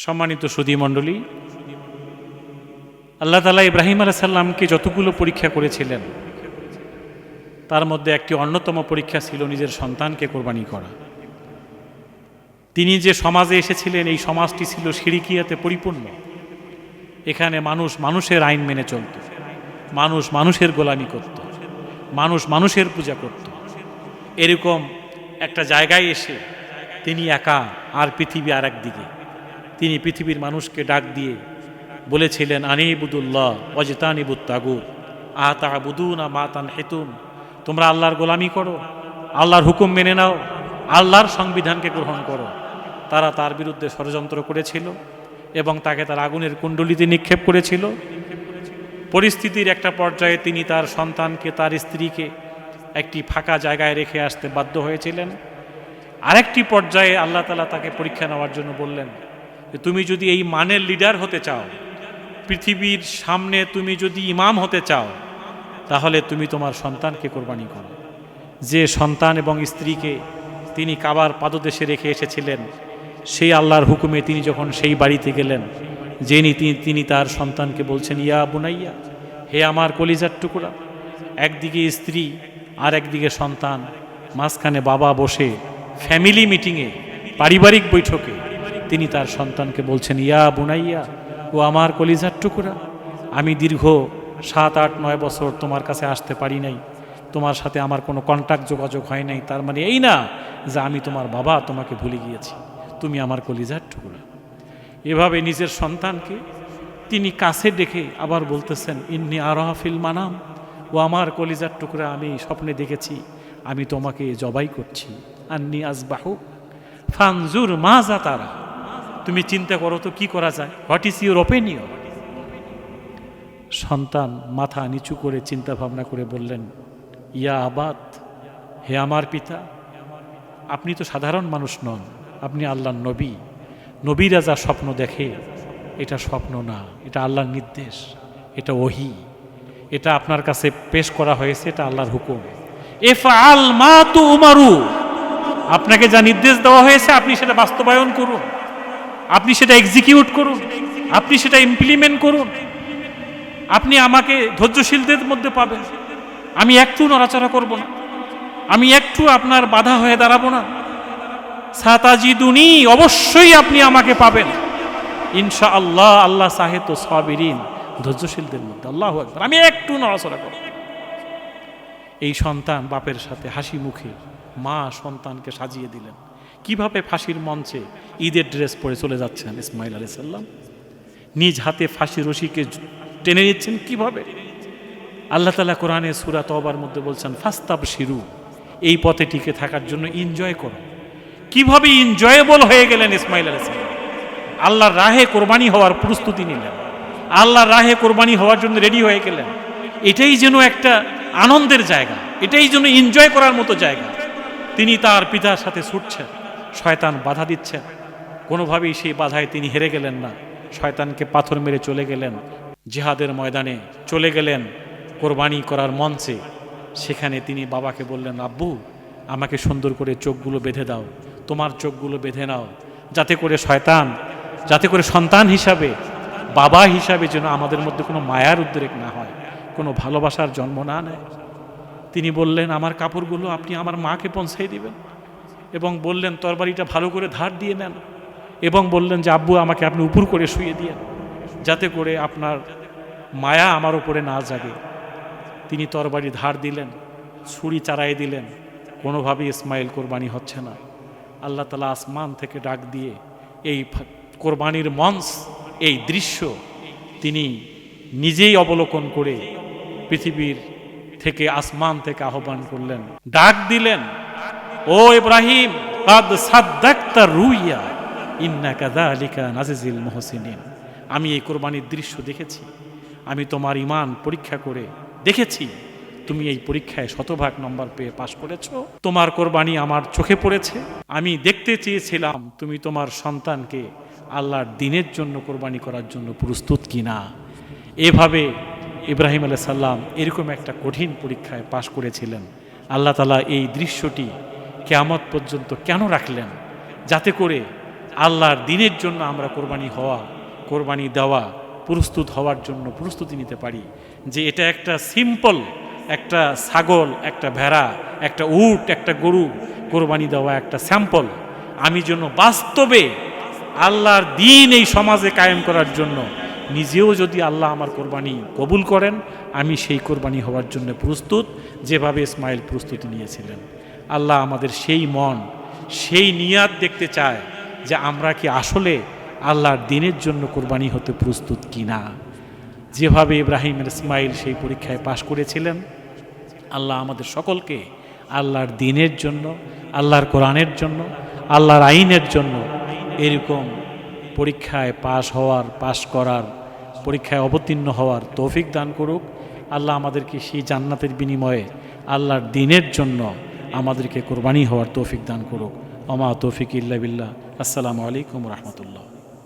সম্মানিত সুধী মণ্ডলী, আল্লাহ তাআলা ইব্রাহিম আলাইহিস সালামকে যতগুলো পরীক্ষা করেছিলেন তার মধ্যে একটি অন্যতম পরীক্ষা ছিল নিজের সন্তানকে কোরবানি করা। তিনি যে সমাজে এসেছিলেন এই সমাজটি ছিল শিরকিয়াতে পরিপূর্ণ। এখানে মানুষ মানুষের আইন মেনে চলত, মানুষ মানুষের গোলামি করত, মানুষ মানুষের পূজা করত। এরকম একটা জায়গায় এসে তিনি একা, আর পৃথিবী আর একদিকে। তিনি পৃথিবীর মানুষকে ডাক দিয়ে বলেছিলেন, আনিবুদুল্লাহ ওয়াজতানিবুত তাগুত আতাবুদুনা মা তানহিতুন। তোমরা আল্লাহর গোলামি করো, আল্লাহর হুকুম মেনে নাও, আল্লাহর সংবিধানকে গ্রহণ করো। তারা তার বিরুদ্ধে ষড়যন্ত্র করেছিল এবং তাকে তার আগুনের কুণ্ডলিতে নিক্ষেপ করেছিল। পরিস্থিতির একটা পর্যায়ে তিনি তার সন্তানকে, তার স্ত্রীকে একটি ফাঁকা জায়গায় রেখে আসতে বাধ্য হয়েছিলেন। আরেকটি পর্যায়ে আল্লাহ তাআলা তাকে পরীক্ষা নেওয়ার জন্য বললেন যে তুমি যদি এই মানের লিডার হতে চাও, পৃথিবীর সামনে তুমি যদি ইমাম হতে চাও, তাহলে তুমি তোমার সন্তানকে কোরবানি করো। যে সন্তান এবং স্ত্রীকে তিনি কাবার পাদদেশে রেখে এসেছিলেন, সেই আল্লাহর হুকুমে তিনি যখন সেই বাড়িতে গেলেন, তিনি তার সন্তানকে বলছেন, ইয়া বুনাইয়া, হে আমার কলিজার টুকরা। একদিকে স্ত্রী আর একদিকে সন্তান, মাঝখানে বাবা বসে ফ্যামিলি মিটিংয়ে, পারিবারিক বৈঠকে তিনি তার সন্তানকে বলছেন, ইয়া বুনাইয়া, ও আমার কলিজার টুকরা, আমি দীর্ঘ 7, 8, 9 বছর তোমার কাছে আসতে পারি নাই, তোমার সাথে আমার কোনো কন্ট্যাক্ট যোগাযোগ হয় নাই। তার মানে এই না যে আমি তোমার বাবা, তোমাকে ভুলে গিয়েছি, তুমি আমার কলিজার টুকরা। এভাবে নিজের সন্তানকে তিনি কাছে ডেকে আবার বলতেছেন, ইন্নী আরাহা ফিল মানাম, ও আমার কলিজার টুকরা, আমি স্বপ্নে দেখেছি আমি তোমাকে জবাই করছি। আন্নী আজবাহু ফানজুর মাজা তারা, তুমি চিন্তা করো তো কি করা যায়, হোয়াট ইজ ইউর ওপিনিয়ন। সন্তান মাথা নিচু করে চিন্তা ভাবনা করে বললেন, ইয়া আবাদ, হে আমার পিতা, আপনি তো সাধারণ মানুষ নন, আপনি আল্লাহর নবী। নবীরা যা স্বপ্ন দেখে এটা স্বপ্ন না, এটা আল্লাহর নির্দেশ, এটা ওহী, এটা আপনার কাছে পেশ করা হয়েছে, এটা আল্লাহর হুকুম। ইফআল মা তুমারু, আপনাকে যা নির্দেশ দেওয়া হয়েছে আপনি সেটা বাস্তবায়ন করুন, আপনি সেটা এক্সিকিউট করুন, আপনি সেটা ইমপ্লিমেন্ট করুন। আপনি আমাকে ধৈর্যশীলদের মধ্যে পাবেন, আমি একটু নড়াচড়া করব না, আমি একটু আপনার বাধা হয়ে দাঁড়াবো না। সাতাজিদুনি, অবশ্যই আপনি আমাকে পাবেন ইনশাআল্লাহ, আল্লাহ সাহেব তো সাবিরিন, ধৈর্যশীলদের মধ্যে। আল্লাহু আকবার, আমি একটু নড়াচড়া করব। এই সন্তান বাপের সাথে হাসি মুখে, মা সন্তানকে সাজিয়ে দিলেন। কিভাবে ফাঁসির মঞ্চে ঈদের ড্রেস পরে চলে যাচ্ছেন ইসমাইল আলাইহিস সালাম, নিজ হাতে ফাঁসি রশিকে টেনে নিচ্ছেন কিভাবে। আল্লাহ তাআলা কোরআনে সূরা তওবার মধ্যে বলছেন, ফাস্তাবশিরু, এই পথে টিকে থাকার জন্য এনজয় করো। কিভাবে এনজয়েবল হয়ে গেলেন ইসমাইল আলাইহিস সালাম, আল্লাহর রাহে কোরবানি হওয়ার প্রস্তুতি নিলেন, আল্লাহর রাহে কোরবানি হওয়ার জন্য রেডি হয়ে গেলেন। এটাই যেন একটা আনন্দের জায়গা, এটাই যেন এনজয় করার মতো জায়গা। তিনি তার পিতার সাথে ছুটছেন, শয়তান বাধা দিচ্ছেন, কোনোভাবেই সেই বাধায় তিনি হেরে গেলেন না। শয়তানকে পাথর মেরে চলে গেলেন জিহাদের ময়দানে, চলে গেলেন কোরবানি করার মঞ্চে। সেখানে তিনি বাবাকে বললেন, আব্বু, আমাকে সুন্দর করে চোখগুলো বেঁধে দাও, তোমার চোখগুলো বেঁধে নাও, যাতে করে সন্তান হিসাবে, বাবা হিসাবে যেন আমাদের মধ্যে কোনো মায়ার উদ্রেক না হয়, কোনো ভালোবাসার জন্ম না নেয়। তিনি বললেন, আমার কাপড়গুলো আপনি আমার মাকে পৌঁছাই দিবেন, এবং বললেন তরবারিটা ভালো করে ধার দিয়ে নেন, এবং বললেন যে আব্বু, আমাকে আপনি উপর করে শুয়ে দিয়েন, যাতে করে আপনার মায়া আমার উপরে না জাগে। তিনি তরবারি ধার দিলেন, ছুরি চারাই দিলেন, কোনোভাবেই ইসমাইল কোরবানি হচ্ছে না। আল্লাহ তাআলা আসমান থেকে ডাক দিয়ে এই কোরবানির মঞ্চ, এই দৃশ্য তিনি নিজেই অবলোকন করে পৃথিবীর থেকে, আসমান থেকে আহ্বান করলেন, ডাক দিলেন, ও ইব্রাহিম, কাদ সাদ্দাকতা রুইয়া ইন্নাকা যালিকা নাজিজিল মুহসিনিন। আমি এই কোরবানির দৃশ্য দেখেছি, আমি তোমার ঈমান পরীক্ষা করে দেখেছি, তুমি এই পরীক্ষায় 100% নম্বর পেয়ে পাশ করেছো। তোমার কোরবানি আমার চোখে পড়েছে, আমি দেখতে চেয়েছিলাম তুমি তোমার সন্তানকে আল্লাহর দ্বীনের জন্য কোরবানি করার জন্য প্রস্তুত কিনা। এভাবে ইব্রাহিম আলাইহিস সালাম এরকম একটা কঠিন পরীক্ষায় পাশ করেছিলেন। আল্লাহ তাআলা এই দৃশ্যটি কিয়ামত পর্যন্ত কেন রাখলেন? যাতে করে আল্লাহর দিনের জন্য আমরা কোরবানি দেওয়া, প্রস্তুত হওয়ার জন্য প্রস্তুতি নিতে পারি। যে এটা একটা সিম্পল, একটা ছাগল, একটা ভেড়া, একটা উট, একটা গরু কোরবানি দেওয়া একটা স্যাম্পল। আমি জন্য বাস্তবে আল্লাহর দিন এই সমাজে কায়েম করার জন্য নিজেও যদি আল্লাহ আমার কোরবানি কবুল করেন, আমি সেই কোরবানি হওয়ার জন্য প্রস্তুত, যেভাবে ইসমাইল প্রস্তুতি নিয়েছিলেন। আল্লাহ আমাদের সেই মন, সেই নিয়াত দেখতে চায় যে আমরা কি আসলে আল্লাহর দিনের জন্য কোরবানি হতে প্রস্তুত কিনা। যেভাবে ইব্রাহিম ইসমাইল সেই পরীক্ষায় পাশ করেছিলেন, আল্লাহ আমাদের সকলকে আল্লাহর দিনের জন্য, আল্লাহর কোরআনের জন্য, আল্লাহর আইনের জন্য এরকম পরীক্ষায় পাশ করার, পরীক্ষায় অবতীর্ণ হওয়ার তৌফিক দান করুক। আল্লাহ আমাদেরকে সেই জান্নাতের বিনিময়ে আল্লাহর দিনের জন্য আমাদেরকে কোরবানি হওয়ার তৌফিক দান করুক। ওমা তৌফিক ইল্লা বিল্লাহ। আসসালামু আলাইকুম রহমতুল্লাহ।